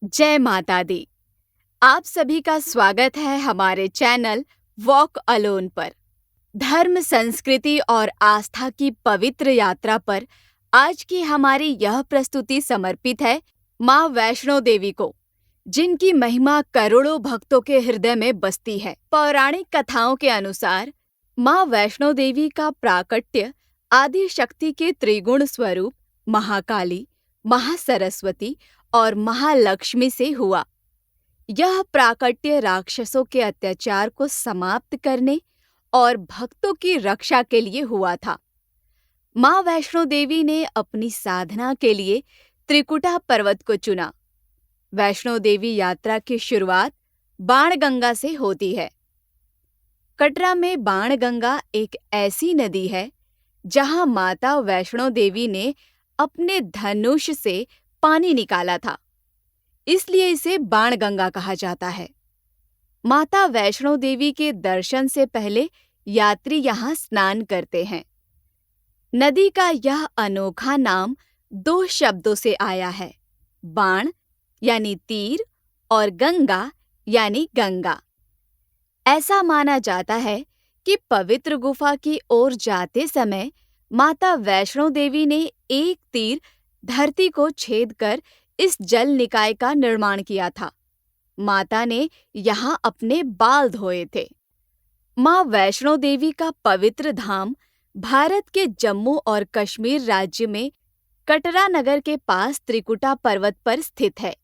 जय माता दी। आप सभी का स्वागत है हमारे चैनल वॉक अलोन पर। धर्म, संस्कृति और आस्था की पवित्र यात्रा पर आज की हमारी यह प्रस्तुति समर्पित है माँ वैष्णो देवी को, जिनकी महिमा करोड़ों भक्तों के हृदय में बसती है। पौराणिक कथाओं के अनुसार माँ वैष्णो देवी का प्राकट्य आदि शक्ति के त्रिगुण स्वरूप महाकाली, महासरस्वती और महालक्ष्मी से हुआ। यह प्राकट्य राक्षसों के अत्याचार को समाप्त करने और भक्तों की रक्षा के लिए हुआ था। माँ वैष्णो देवी ने अपनी साधना के लिए त्रिकुटा पर्वत को चुना। वैष्णो देवी यात्रा की शुरुआत बाणगंगा से होती है। कटरा में बाणगंगा एक ऐसी नदी है जहां माता वैष्णो देवी ने अपने धनुष से पानी निकाला था, इसलिए इसे बाणगंगा कहा जाता है। माता वैष्णो देवी के दर्शन से पहले यात्री यहाँ स्नान करते हैं। नदी का यह अनोखा नाम दो शब्दों से आया है, बाण यानी तीर और गंगा यानी गंगा। ऐसा माना जाता है कि पवित्र गुफा की ओर जाते समय माता वैष्णो देवी ने एक तीर धरती को छेद कर इस जल निकाय का निर्माण किया था। माता ने यहाँ अपने बाल धोए थे। माँ वैष्णो देवी का पवित्र धाम भारत के जम्मू और कश्मीर राज्य में कटरा नगर के पास त्रिकुटा पर्वत पर स्थित है।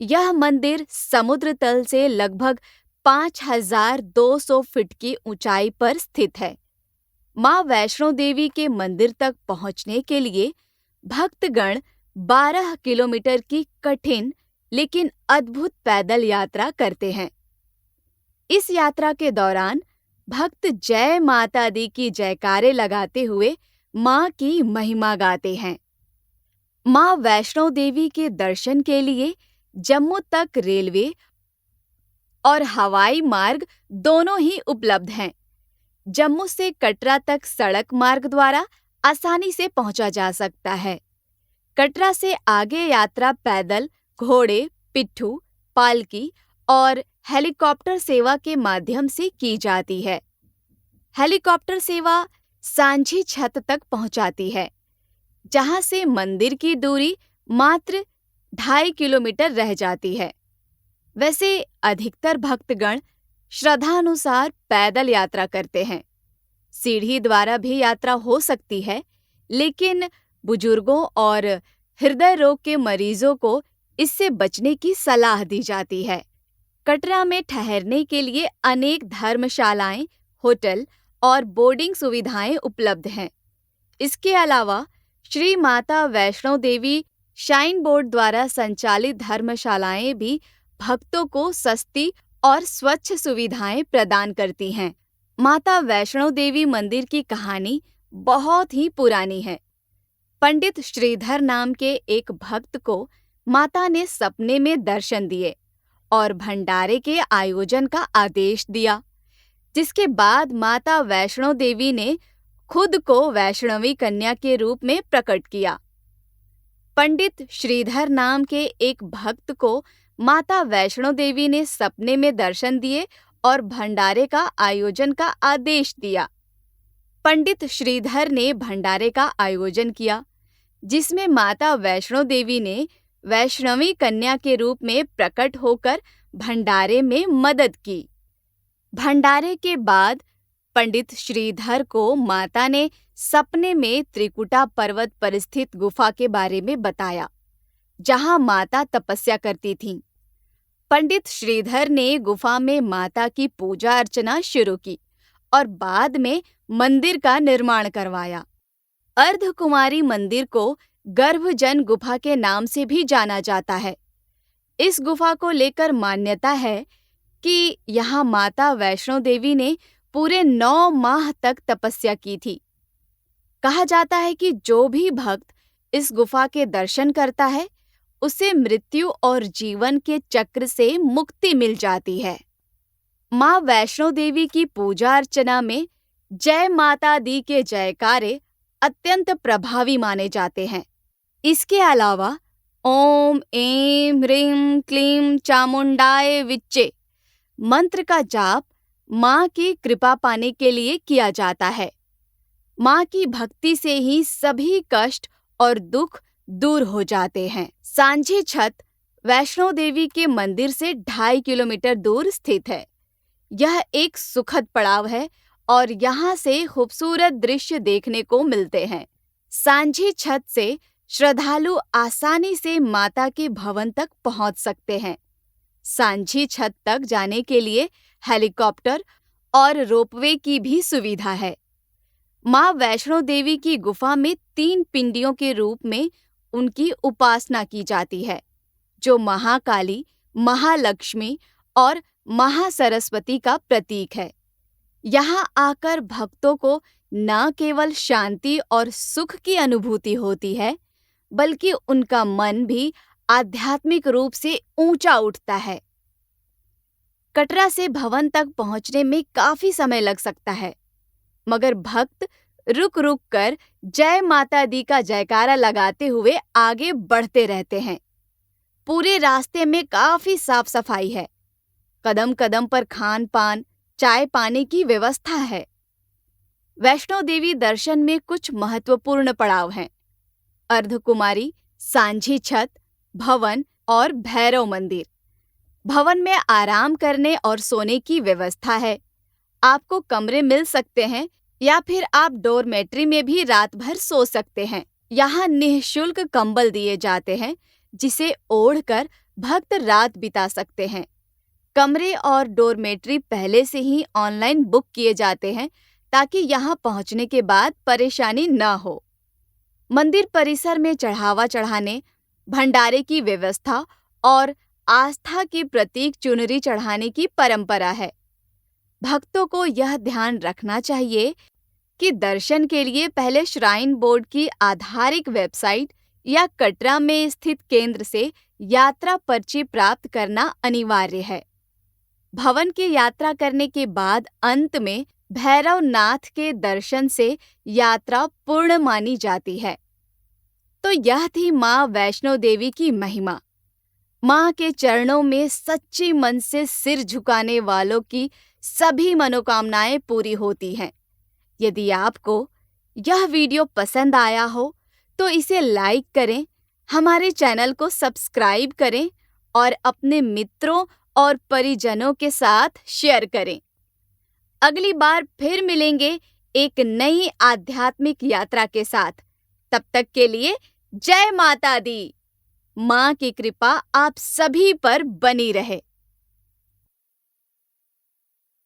यह मंदिर समुद्र तल से लगभग 5200 फीट की ऊंचाई पर स्थित है। माँ वैष्णो देवी के मंदिर तक पहुंचने के लिए भक्तगण 12 किलोमीटर की कठिन लेकिन अद्भुत पैदल यात्रा करते हैं। इस यात्रा के दौरान भक्त जय माता दी की जयकारे लगाते हुए माँ की महिमा गाते हैं। माँ वैष्णो देवी के दर्शन के लिए जम्मू तक रेलवे और हवाई मार्ग दोनों ही उपलब्ध हैं। जम्मू से कटरा तक सड़क मार्ग द्वारा आसानी से पहुंचा जा सकता है। कटरा से आगे यात्रा पैदल, घोड़े, पिट्ठू, पालकी और हेलीकॉप्टर सेवा के माध्यम से की जाती है। हेलीकॉप्टर सेवा सांझी छत तक पहुंचाती है, जहां से मंदिर की दूरी मात्र 2.5 किलोमीटर रह जाती है। वैसे अधिकतर भक्तगण श्रद्धानुसार पैदल यात्रा करते हैं। सीढ़ी द्वारा भी यात्रा हो सकती है, लेकिन बुजुर्गों और हृदय रोग के मरीजों को इससे बचने की सलाह दी जाती है। कटरा में ठहरने के लिए अनेक धर्मशालाएं, होटल और बोर्डिंग सुविधाएं उपलब्ध हैं। इसके अलावा श्री माता वैष्णो देवी श्राइन बोर्ड द्वारा संचालित धर्मशालाएं भी भक्तों को सस्ती और स्वच्छ सुविधाएं प्रदान करती हैं। माता वैष्णो देवी मंदिर की कहानी बहुत ही पुरानी है। पंडित श्रीधर नाम के एक भक्त को माता ने सपने में दर्शन दिए और भंडारे के आयोजन का आदेश दिया, जिसके बाद माता वैष्णो देवी ने खुद को वैष्णवी कन्या के रूप में प्रकट किया। पंडित श्रीधर नाम के एक भक्त को माता वैष्णो देवी ने सपने में दर्शन दिए और भंडारे का आयोजन का आदेश दिया। पंडित श्रीधर ने भंडारे का आयोजन किया, जिसमें माता वैष्णो देवी ने वैष्णवी कन्या के रूप में प्रकट होकर भंडारे में मदद की। भंडारे के बाद पंडित श्रीधर को माता ने सपने में त्रिकुटा पर्वत पर स्थित गुफा के बारे में बताया, जहां माता तपस्या करती थीं। पंडित श्रीधर ने गुफा में माता की पूजा अर्चना शुरू की और बाद में मंदिर का निर्माण करवाया। अर्धकुमारी मंदिर को गर्भजन गुफा के नाम से भी जाना जाता है। इस गुफा को लेकर मान्यता है कि यहाँ माता वैष्णो देवी ने पूरे 9 माह तक तपस्या की थी। कहा जाता है कि जो भी भक्त इस गुफा के दर्शन करता है, उसे मृत्यु और जीवन के चक्र से मुक्ति मिल जाती है। माँ वैष्णो देवी की पूजा अर्चना में जय माता दी के जयकारे अत्यंत प्रभावी माने जाते हैं। इसके अलावा ओम ऐं ह्रीं क्लीं चामुंडाय विच्चे मंत्र का जाप माँ की कृपा पाने के लिए किया जाता है। माँ की भक्ति से ही सभी कष्ट और दुख दूर हो जाते हैं। सांझी छत वैष्णो देवी के मंदिर से 2.5 किलोमीटर दूर स्थित है। यह एक सुखद पड़ाव है और यहाँ से खूबसूरत दृश्य देखने को मिलते हैं। सांझी छत से श्रद्धालु आसानी से माता के भवन तक पहुँच सकते हैं। सांझी छत तक जाने के लिए हेलीकॉप्टर और रोपवे की भी सुविधा है। माँ वैष्णो देवी की गुफा में 3 पिंडियों के रूप में उनकी उपासना की जाती है, जो महाकाली, महालक्ष्मी और महासरस्वती का प्रतीक है। यहाँ आकर भक्तों को न केवल शांति और सुख की अनुभूति होती है, बल्कि उनका मन भी आध्यात्मिक रूप से ऊंचा उठता है। कटरा से भवन तक पहुंचने में काफी समय लग सकता है, मगर भक्त रुक रुक कर जय माता दी का जयकारा लगाते हुए आगे बढ़ते रहते हैं। पूरे रास्ते में काफी साफ सफाई है। कदम कदम पर खान पान, चाय पानी की व्यवस्था है। वैष्णो देवी दर्शन में कुछ महत्वपूर्ण पड़ाव हैं: अर्धकुमारी, सांझी छत, भवन और भैरव मंदिर। भवन में आराम करने और सोने की व्यवस्था है। आपको कमरे मिल सकते हैं या फिर आप डोरमेट्री में भी रात भर सो सकते हैं। यहाँ निःशुल्क कंबल दिए जाते हैं, जिसे ओढ़कर भक्त रात बिता सकते हैं। कमरे और डोरमेट्री पहले से ही ऑनलाइन बुक किए जाते हैं, ताकि यहाँ पहुँचने के बाद परेशानी न हो। मंदिर परिसर में चढ़ावा चढ़ाने, भंडारे की व्यवस्था और आस्था की प्रतीक चुनरी चढ़ाने की परंपरा है। भक्तों को यह ध्यान रखना चाहिए कि दर्शन के लिए पहले श्राइन बोर्ड की आधारिक वेबसाइट या कटरा में स्थित केंद्र से यात्रा पर्ची प्राप्त करना अनिवार्य है। भवन की यात्रा करने के बाद अंत में भैरव नाथ के दर्शन से यात्रा पूर्ण मानी जाती है। तो यह थी माँ वैष्णो देवी की महिमा। माँ के चरणों में सच्ची मन से सिर झुकाने वालों की सभी मनोकामनाएं पूरी होती हैं। यदि आपको यह वीडियो पसंद आया हो तो इसे लाइक करें, हमारे चैनल को सब्सक्राइब करें और अपने मित्रों और परिजनों के साथ शेयर करें। अगली बार फिर मिलेंगे एक नई आध्यात्मिक यात्रा के साथ। तब तक के लिए जय माता दी। माँ की कृपा आप सभी पर बनी रहे।